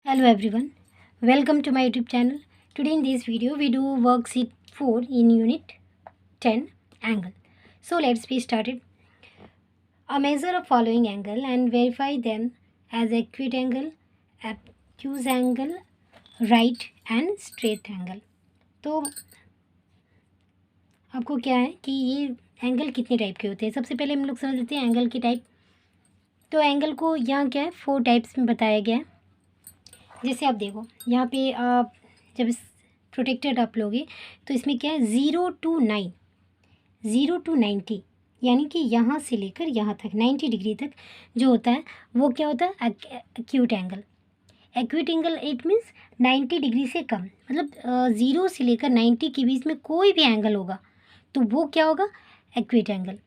Hello everyone, welcome to my YouTube channel. Today in this video we do worksheet 4 in unit 10 angle. So let's be started. Measure a following angle and verify them as acute angle, obtuse angle, right and straight angle. तो आपको क्या है कि ये angle कितने type के होते हैं। सबसे पहले हम लोग समझ लेते हैं एंगल की टाइप। तो एंगल को यहाँ क्या है 4 टाइप्स में बताया गया है। जैसे आप देखो यहाँ पे आप जब इस प्रोटेक्टेड आप लोगे तो इसमें क्या है 0 to 90 यानी कि यहाँ से लेकर यहाँ तक 90 डिग्री तक जो होता है वो क्या होता है acute angle. Acute angle it means 90 degree से कम, मतलब 0 से लेकर 90 के बीच में कोई भी एंगल होगा तो वो क्या होगा एक्यूट एंगल।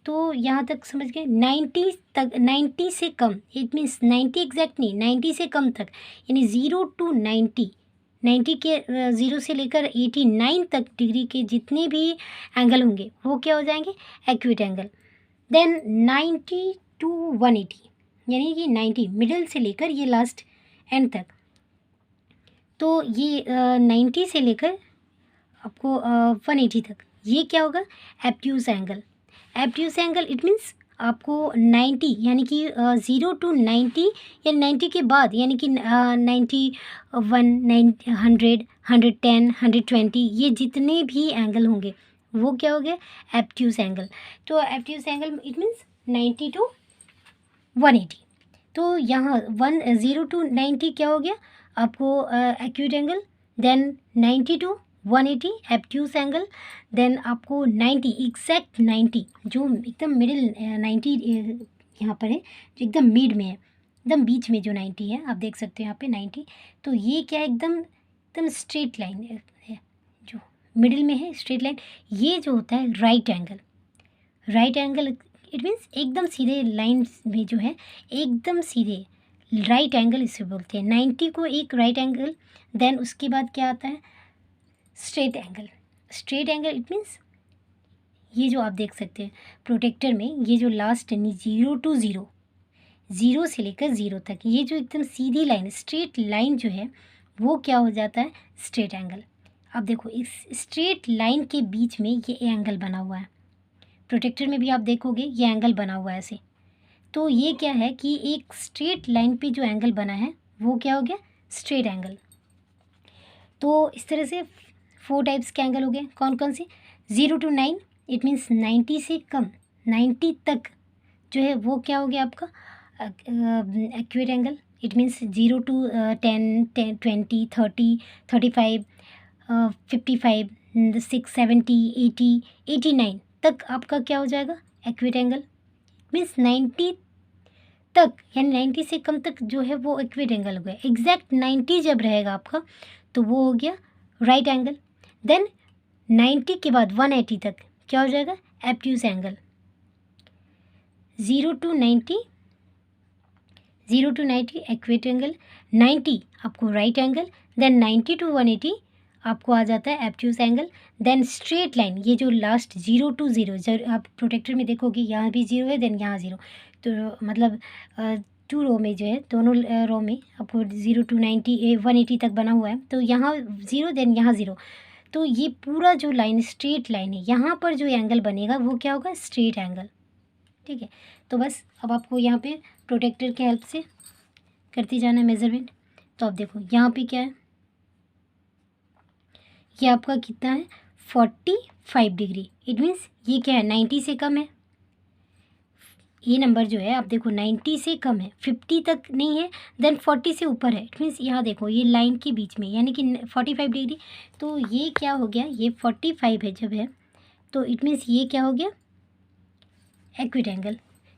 तो यहाँ तक समझ गए 90 तक, 90 से कम इट मीन्स 90 एग्जैक्ट नहीं, 90 से कम तक यानी 0 to 90, 90 के 0 से लेकर 89 तक डिग्री के जितने भी एंगल होंगे वो क्या हो जाएंगे एक्यूट एंगल। देन 90 to 180 यानी कि 90 मिडिल से लेकर ये लास्ट एंड तक, तो ये 90 से लेकर आपको 180 तक ये क्या होगा एब्ट्यूज एंगल। एब्ट्यूज एंगल इट मीन्स आपको 90 यानी कि 0 to 90 या 90 के बाद यानी कि 91 100 110 120 ये जितने भी एंगल होंगे वो क्या हो गया एब्ट्यूज एंगल। तो obtuse angle it means 90 to 180। तो यहाँ 0 to 90 क्या हो गया आपको acute angle. Then 90 to 180 obtuse angle. Then आपको 90 एग्जैक्ट 90 जो एकदम मिडिल 90 यहाँ पर है जो एकदम मिड में है, एकदम बीच में जो 90 है आप देख सकते हो यहाँ पे 90। तो ये क्या है एकदम एकदम स्ट्रेट लाइन है जो मिडिल में है स्ट्रेट लाइन। ये जो होता है right angle. Right angle it means एकदम सीधे लाइन में जो है एकदम सीधे राइट एंगल इसे बोलते हैं। 90 को एक राइट एंगल। देन उसके बाद क्या आता है straight angle. Straight angle it means ये जो आप देख सकते हैं प्रोटेक्टर में ये जो लास्ट 0 to 0, 0 से लेकर 0 तक ये जो एकदम सीधी लाइन स्ट्रेट लाइन जो है वो क्या हो जाता है स्ट्रेट एंगल। अब देखो इस स्ट्रेट लाइन के बीच में ये एंगल बना हुआ है, प्रोटेक्टर में भी आप देखोगे ये एंगल बना हुआ है ऐसे। तो ये क्या है कि एक स्ट्रेट लाइन पे जो एंगल बना है वो क्या हो गया स्ट्रेट एंगल। तो इस तरह से 4 टाइप्स के एंगल हो गए। कौन कौन से 0 to 9 इट मीन्स 90 से कम 90 तक जो है वो क्या हो गया आपका acute angle. It means 0 to 10 20 30 35 55 6 70 80 89 तक आपका क्या हो जाएगा एक्यूट एंगल। मीन्स 90 तक यानी 90 से कम तक जो है वो एक्यूट एंगल हो गया। एग्जैक्ट 90 जब रहेगा आपका तो वो हो गया राइट एंगल। देन 90 के बाद 180 तक क्या हो जाएगा एब्ट्यूज एंगल। 0 to 90 एक्यूट एंगल, 90 आपको राइट एंगल। देन 90 to 180 आपको आ जाता है एब्ट्यूज एंगल। देन स्ट्रेट लाइन ये जो लास्ट 0 to 0 आप प्रोटेक्टर में देखोगे यहाँ भी 0 है देन यहाँ 0, तो मतलब 2 रो में जो है दोनों रो में आपको 0 to 90 180 तक बना हुआ है। तो यहाँ 0 देन यहाँ 0, तो ये पूरा जो लाइन स्ट्रेट लाइन है यहाँ पर जो एंगल बनेगा वो क्या होगा स्ट्रेट एंगल। ठीक है, तो बस अब आपको यहाँ पे प्रोटेक्टर के हेल्प से करती जाना है मेज़रमेंट। तो अब देखो यहाँ पे क्या है ये आपका कितना है 45 डिग्री। इट मीन्स ये क्या है 90 से कम है। ये नंबर जो है आप देखो 90 से कम है 50 तक नहीं है, देन 40 से ऊपर है। इट मीन्स यहाँ देखो ये लाइन के बीच में यानी कि 45 डिग्री। तो ये क्या हो गया ये 45 है जब है तो इट मीन्स ये क्या हो गया एक्यूट एंगल,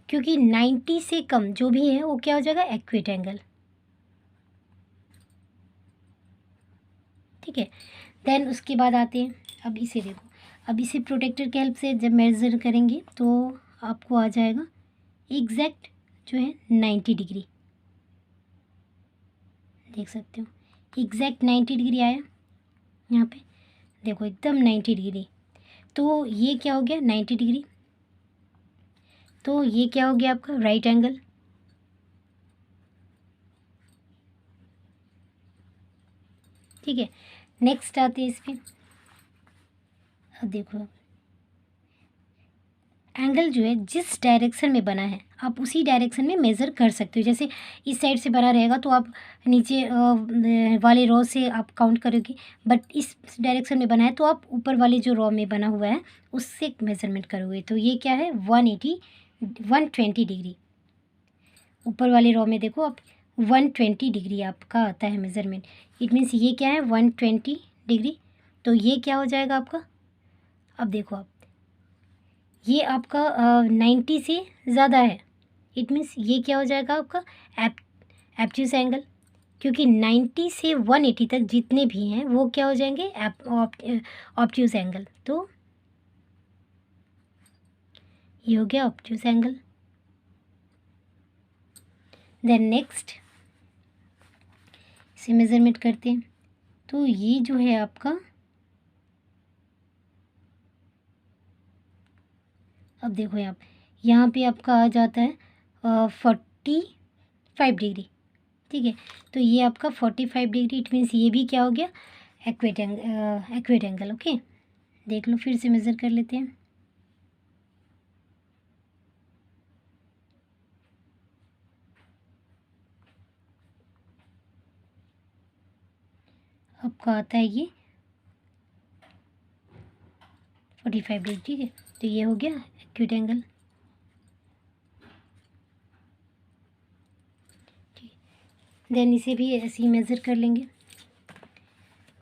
क्योंकि 90 से कम जो भी है वो क्या हो जाएगा एक्यूट एंगल। ठीक है, देन उसके बाद आते हैं अब इसे देखो। अब इसे प्रोटेक्टर के हेल्प से जब मेज़र करेंगे तो आपको आ जाएगा एग्जैक्ट जो है 90 डिग्री। देख सकते हो एग्जैक्ट 90 डिग्री आया यहाँ पे देखो एकदम 90 डिग्री। तो ये क्या हो गया 90 डिग्री। तो ये क्या हो गया आपका राइट एंगल। ठीक है, नेक्स्ट आते हैं इस पर। अब देखो एंगल जो है जिस डायरेक्शन में बना है आप उसी डायरेक्शन में मेज़र कर सकते हो। जैसे इस साइड से बना रहेगा तो आप नीचे वाले रो से आप काउंट करोगे, बट इस डायरेक्शन में बना है तो आप ऊपर वाले जो रो में बना हुआ है उससे मेज़रमेंट करोगे। तो ये क्या है 120 डिग्री। ऊपर वाले रो में देखो आप 120 डिग्री आपका आता है मेज़रमेंट। इट मीन्स ये क्या है 120 डिग्री। तो ये क्या हो जाएगा आपका, अब देखो आप ये आपका 90 से ज़्यादा है। इट मीन्स ये क्या हो जाएगा आपका एब्ट्यूस एंगल, क्योंकि 90 से 180 तक जितने भी हैं वो क्या हो जाएंगे ऑब्ट्यूस एंगल। तो ये हो गया ऑब्ट्यूस एंगल। देन नेक्स्ट इसे मेज़रमेंट करते हैं। तो ये जो है आपका, अब देखो यहाँ पे आपका आ जाता है 45 डिग्री। ठीक है, तो ये आपका 45 डिग्री। इट मीन्स ये भी क्या हो गया एक्वेट एंगल। ओके, देख लो फिर से मेज़र कर लेते हैं। आपका आता है ये 45 डिग्री। ठीक है, तो ये हो गया एक्यूट एंगल। ठीक, देन इसे भी ऐसे ही मेज़र कर लेंगे।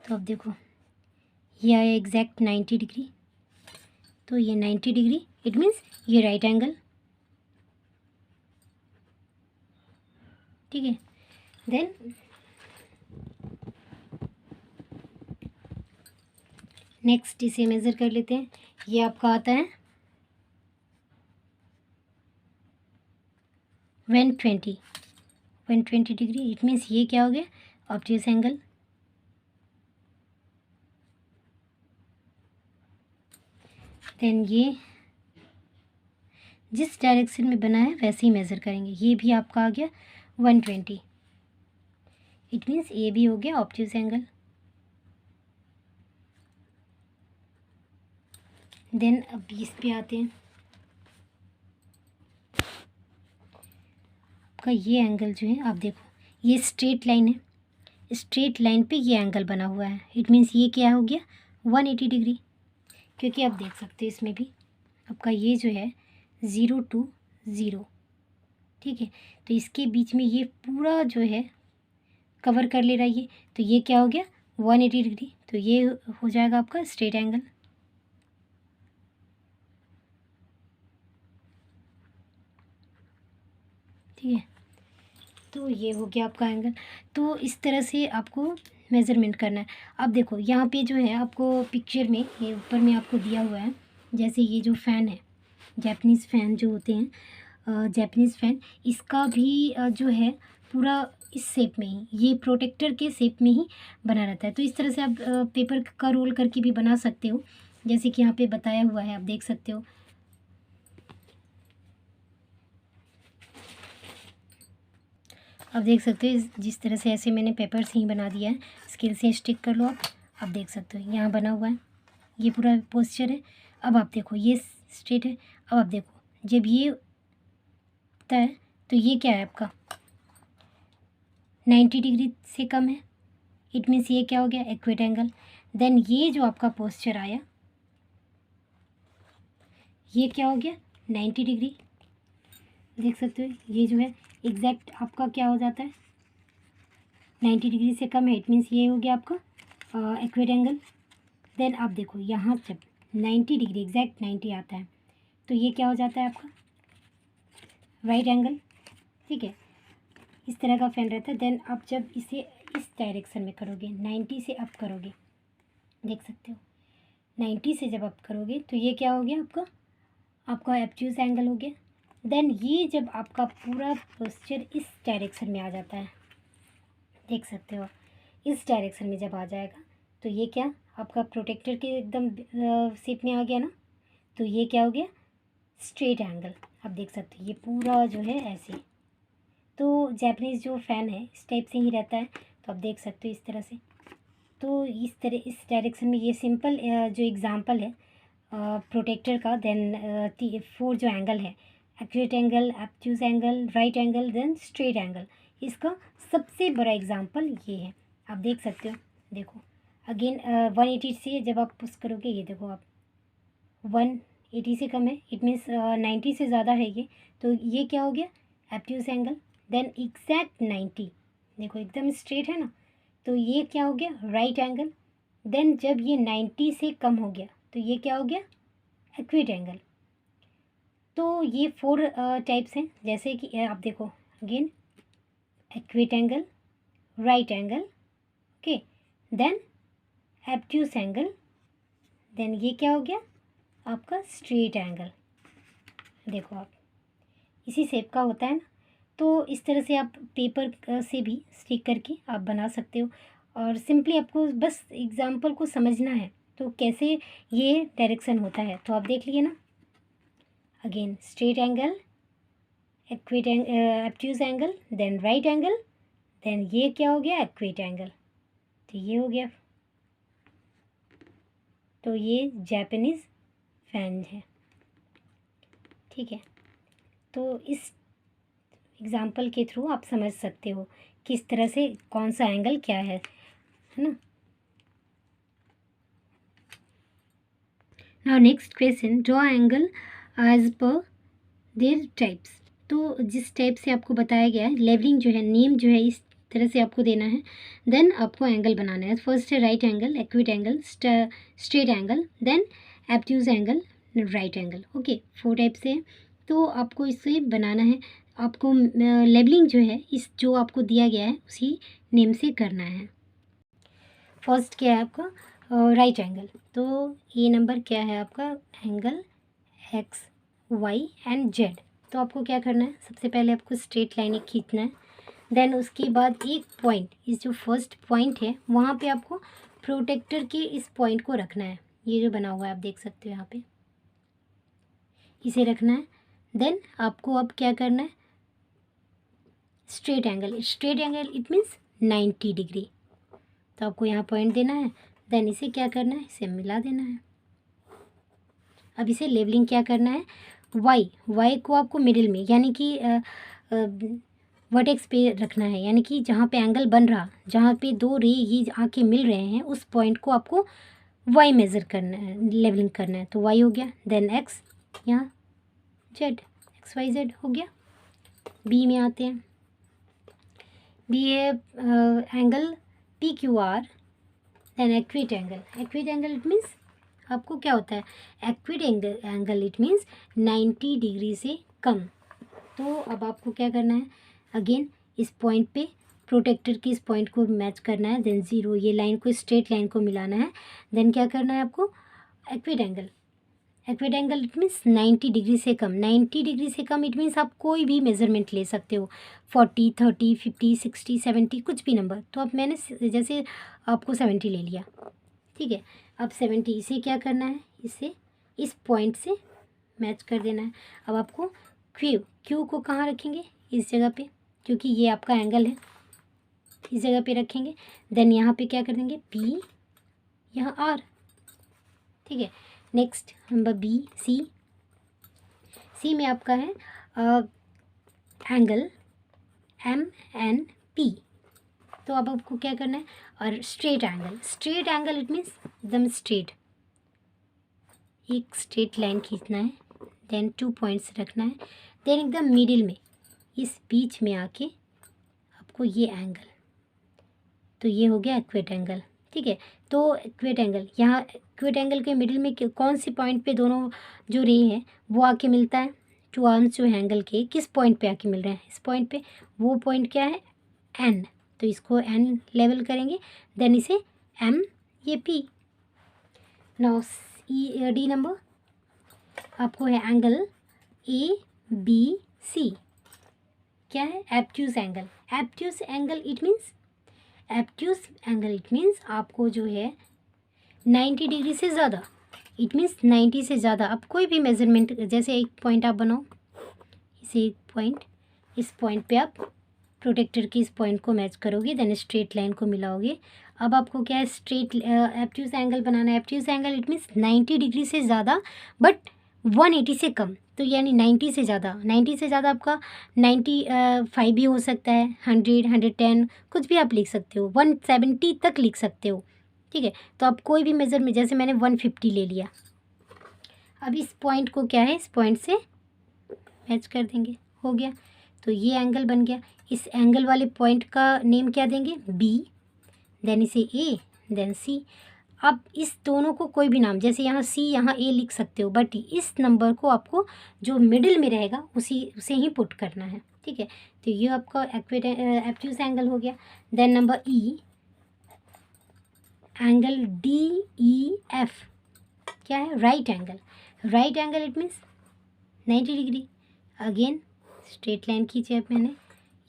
तो अब देखो ये आया एग्जैक्ट 90 डिग्री। तो ये 90 डिग्री इट मीन्स ये राइट एंगल। ठीक है, देन नेक्स्ट इसे मेज़र कर लेते हैं। ये आपका आता है 120 डिग्री। इट मीन्स ये क्या हो गया ऑब्ट्यूस एंगल। देन ये जिस डायरेक्शन में बना है वैसे ही मेज़र करेंगे। ये भी आपका आ गया 120। इट मीन्स ये भी हो गया ऑब्ट्यूस एंगल। देन अब इस पे आते हैं। आपका ये एंगल जो है आप देखो ये स्ट्रेट लाइन है, स्ट्रेट लाइन पे ये एंगल बना हुआ है। इट मीन्स ये क्या हो गया 180 डिग्री, क्योंकि आप देख सकते हो इसमें भी आपका ये जो है 0 to 0। ठीक है, तो इसके बीच में ये पूरा जो है कवर कर ले रहा है ये, तो ये क्या हो गया 180 डिग्री। तो ये हो जाएगा आपका स्ट्रेट एंगल। ठीक है, तो ये हो गया आपका एंगल। तो इस तरह से आपको मेज़रमेंट करना है। अब देखो यहाँ पे जो है आपको पिक्चर में ये ऊपर में आपको दिया हुआ है, जैसे ये जो फ़ैन है जापानीज़ फ़ैन जो होते हैं जापानीज़ फ़ैन, इसका भी जो है पूरा इस शेप में ही, ये प्रोटेक्टर के शेप में ही बना रहता है। तो इस तरह से आप पेपर का रोल करके भी बना सकते हो, जैसे कि यहाँ पे बताया हुआ है, आप देख सकते हो। आप देख सकते हो जिस तरह से ऐसे मैंने पेपर से ही बना दिया है, स्केल से स्टिक कर लो आप देख सकते हो यहाँ बना हुआ है, ये पूरा पोस्चर है। अब आप देखो ये स्ट्रेट है। अब आप देखो जब ये होता है तो ये क्या है आपका 90 डिग्री से कम है। इट मीन्स ये क्या हो गया एक्वेट एंगल। देन ये जो आपका पोस्चर आया ये क्या हो गया 90 डिग्री। देख सकते हो ये जो है एग्जैक्ट आपका क्या हो जाता है 90 डिग्री से कम है। इट मीन्स ये हो गया आपका एक्वेट एंगल। देन आप देखो यहाँ जब 90 डिग्री एग्जैक्ट 90 आता है तो ये क्या हो जाता है आपका राइट एंगल। ठीक है, इस तरह का फैन रहता है। देन आप जब इसे इस डायरेक्शन में करोगे 90 से अप करोगे, देख सकते हो 90 से जब अप करोगे तो ये क्या हो गया आपका एब्ट्यूस एंगल हो गया। देन ये जब आपका पूरा पोस्चर इस डायरेक्शन में आ जाता है, देख सकते हो इस डायरेक्शन में जब आ जाएगा तो ये क्या आपका प्रोटेक्टर के एकदम शेप में आ गया ना, तो ये क्या हो गया स्ट्रेट एंगल। आप देख सकते हो ये पूरा जो है ऐसे। तो जापानीज़ जो फ़ैन है इस टाइप से ही रहता है, तो आप देख सकते हो इस तरह से। तो इस डायरेक्शन में ये सिंपल जो एग्जांपल है प्रोटेक्टर का, देन 4 जो एंगल है, accurate angle, obtuse angle, right angle, then straight angle, इसका सबसे बड़ा एग्जांपल ये है। आप देख सकते हो, देखो अगेन 180 से जब आप पुश करोगे, ये देखो आप 180 से कम है, इट मीन्स 90 से ज़्यादा है ये, तो ये क्या हो गया, ऑब्ट्यूज एंगल। देन एग्जैक्ट 90, देखो एकदम स्ट्रेट है ना, तो ये क्या हो गया, राइट एंगल। देन जब ये 90 से कम हो गया तो ये क्या हो गया, एक्यूरेट एंगल। तो ये 4 टाइप्स हैं, जैसे कि आप देखो again accurate angle, right angle, okay, then obtuse angle, then ये क्या हो गया आपका स्ट्रेट एंगल। देखो आप इसी शेप का होता है ना, तो इस तरह से आप पेपर से भी स्टिक करके आप बना सकते हो, और सिंपली आपको बस एग्जाम्पल को समझना है तो कैसे ये डायरेक्शन होता है। तो आप देख लिए ना, again straight angle, accurate obtuse angle, then right angle, then ये क्या हो गया, एक्यूरेट एंगल, तो ये हो गया। तो ये जापानीज़ फैन है, ठीक है। तो इस एग्जाम्पल के थ्रू आप समझ सकते हो किस तरह से कौन सा एंगल क्या है ना। Now next question, draw angle as पर देयर टाइप्स। तो जिस टाइप से आपको बताया गया है, लेवलिंग जो है, नेम जो है, इस तरह से आपको देना है, देन आपको एंगल बनाना है। फर्स्ट है right angle, accurate angle, straight angle, then obtuse angle, right angle, okay, 4 type से है। तो आपको इसे बनाना है, आपको लेबलिंग जो है इस जो आपको दिया गया है उसी नेम से करना है। फर्स्ट क्या है आपका, राइट एंगल, तो ये नंबर क्या है आपका, angle X Y and Z. तो आपको क्या करना है, सबसे पहले आपको स्ट्रेट लाइन एक खींचना है, देन उसके बाद एक पॉइंट, इस जो फर्स्ट पॉइंट है वहाँ पे आपको प्रोटेक्टर के इस पॉइंट को रखना है। ये जो बना हुआ है आप देख सकते हो यहाँ पे, इसे रखना है। देन आपको अब क्या करना है, straight angle, straight angle it means 90 degree, तो आपको यहाँ पॉइंट देना है, देन इसे क्या करना है, इसे मिला देना है। अब इसे लेवलिंग क्या करना है, वाई को आपको मिडिल में, यानी कि वर्टेक्स पे रखना है, यानी कि जहाँ पे एंगल बन रहा, जहाँ पे 2 रे ये आके मिल रहे हैं, उस पॉइंट को आपको वाई मेज़र करना है, लेवलिंग करना है। तो वाई हो गया, देन एक्स, यहाँ जेड, एक्स वाई जेड हो गया। बी में आते हैं, बी है angle P Q R, then accurate angle, accurate angle it means आपको क्या होता है, accurate angle it means 90 degree से कम। तो अब आपको क्या करना है, अगेन इस पॉइंट पे प्रोटेक्टर की इस पॉइंट को मैच करना है, देन 0, ये लाइन को स्ट्रेट लाइन को मिलाना है, देन क्या करना है आपको, accurate angle, accurate angle it means 90 degree से कम। 90 डिग्री से कम इट मीन्स आप कोई भी मेज़रमेंट ले सकते हो, 40, 30, 50, 60, 70, कुछ भी नंबर। तो अब मैंने जैसे आपको 70 ले लिया, ठीक है। अब 70 इसे क्या करना है, इसे इस पॉइंट से मैच कर देना है। अब आपको क्यू को कहाँ रखेंगे, इस जगह पे, क्योंकि ये आपका एंगल है, इस जगह पे रखेंगे। देन यहाँ पे क्या कर देंगे, पी, यहाँ आर, ठीक है। नेक्स्ट नंबर बी, सी में आपका है एंगल एम एन पी। तो अब आपको क्या करना है, और स्ट्रेट एंगल इट मीन्स एकदम स्ट्रेट, एक स्ट्रेट लाइन खींचना है, देन 2 पॉइंट्स रखना है, देन एकदम मिडिल में इस बीच में आके आपको ये एंगल, तो ये हो गया एक्यूरेट एंगल, ठीक है। तो एक्यूरेट एंगल, यहाँ एक्यूरेट एंगल के मिडिल में कौन सी पॉइंट पे दोनों जो रे हैं वो आके मिलता है, 2 आर्म्स जो एंगल के किस पॉइंट पे आके मिल रहे हैं, इस पॉइंट पे। वो पॉइंट क्या है, एन, तो इसको एन लेवल करेंगे, देन इसे एम, ये पी। नाउ डी नंबर आपको है एंगल ए बी सी, क्या है, एब्ट्यूज एंगल, एब्ट्यूज एंगल इट मीन्स आपको जो है 90 डिग्री से ज़्यादा, इट मीन्स 90 से ज़्यादा। आप कोई भी मेजरमेंट, जैसे एक पॉइंट आप बनाओ, इसे एक पॉइंट, इस पॉइंट पे आप प्रोटेक्टर की इस पॉइंट को मैच करोगे, देन स्ट्रेट लाइन को मिलाओगे। अब आपको क्या है, स्ट्रेट एब्ट्यूज एंगल बनाना है। एब्ट्यूज एंगल इट मीन्स 90 डिग्री से ज़्यादा बट 180 से कम। तो यानी 90 से ज़्यादा, 90 से ज़्यादा आपका 95 भी हो सकता है, 100, 110 कुछ भी आप लिख सकते हो, 170 तक लिख सकते हो। ठीक है, तो आप कोई भी मेज़र में, जैसे मैंने 150 ले लिया, अब इस पॉइंट को क्या है, इस पॉइंट से मैच कर देंगे, हो गया। तो ये एंगल बन गया। इस एंगल वाले पॉइंट का नेम क्या देंगे, बी, देन इसे ए, देन सी। अब इस दोनों को कोई भी नाम, जैसे यहाँ सी यहाँ ए लिख सकते हो, बट इस नंबर को आपको जो मिडिल में रहेगा उसे ही पुट करना है। ठीक है, तो ये आपका एब्ट्यूज एंगल हो गया। Then number E, angle D E F क्या है, right angle. Right angle it means 90 degree. Again straight line खींची है मैंने,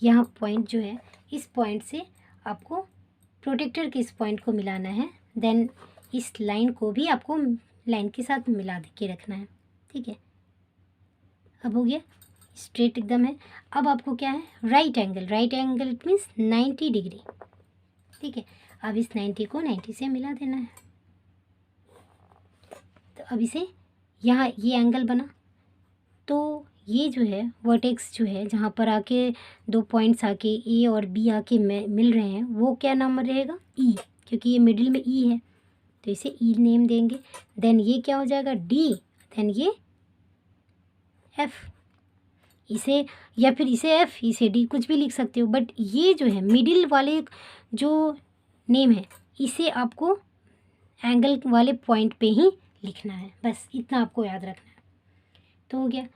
यहाँ पॉइंट जो है, इस पॉइंट से आपको प्रोटेक्टर के इस पॉइंट को मिलाना है, देन इस लाइन को भी आपको लाइन के साथ मिला के रखना है। ठीक है, अब हो गया, स्ट्रेट एकदम है। अब आपको क्या है, right angle. Right angle it means 90 degree. ठीक है, अब इस 90 को 90 से मिला देना है। तो अब इसे यहाँ ये एंगल बना, तो ये जो है वर्टेक्स जो है, जहाँ पर आके दो पॉइंट्स आके ए और बी आके मिल रहे हैं, वो क्या नाम रहेगा, ई, क्योंकि ये मिडिल में ई है, तो इसे ई नेम देंगे। देन ये क्या हो जाएगा, डी, देन ये एफ, इसे या फिर इसे एफ, इसे डी, कुछ भी लिख सकते हो, बट ये जो है मिडिल वाले जो नेम है, इसे आपको एंगल वाले पॉइंट पे ही लिखना है, बस इतना आपको याद रखना है। तो हो गया।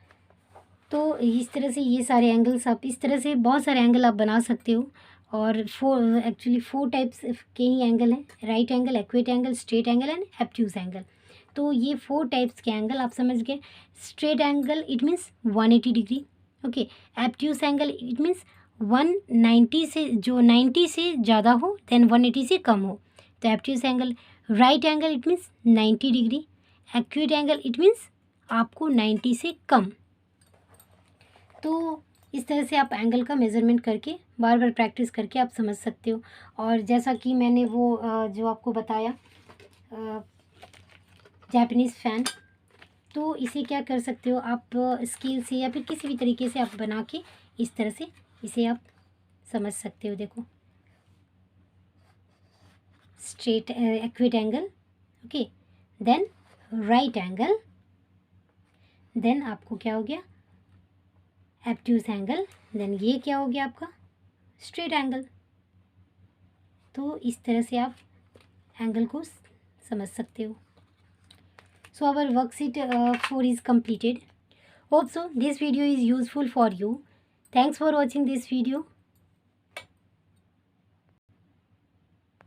तो इस तरह से ये सारे एंगल्स, आप इस तरह से बहुत सारे एंगल आप बना सकते हो। और एक्चुअली 4 टाइप्स के ही एंगल हैं, right angle, acute angle, straight angle and obtuse angle. तो ये 4 टाइप्स के एंगल आप समझ गए। Straight angle it means 180 degree, okay. Obtuse angle it means 190 से, जो 90 से ज़्यादा हो देन 180 से कम हो, तो obtuse angle. Right angle it means 90 degree. Acute angle it means आपको 90 से कम। तो इस तरह से आप एंगल का मेज़रमेंट करके बार बार प्रैक्टिस करके आप समझ सकते हो। और जैसा कि मैंने वो जो आपको बताया जापानीज़ फ़ैन, तो इसे क्या कर सकते हो आप, स्केल से या फिर किसी भी तरीके से आप बना के इस तरह से इसे आप समझ सकते हो। देखो, straight acute angle, okay, then right angle, then आपको क्या हो गया, एब्ट्यूज एंगल, देन ये क्या हो गया आपका, स्ट्रेट एंगल। तो इस तरह से आप एंगल को समझ सकते हो। So our worksheet 4 is completed. Hope so this video is useful for you. Thanks for watching this video.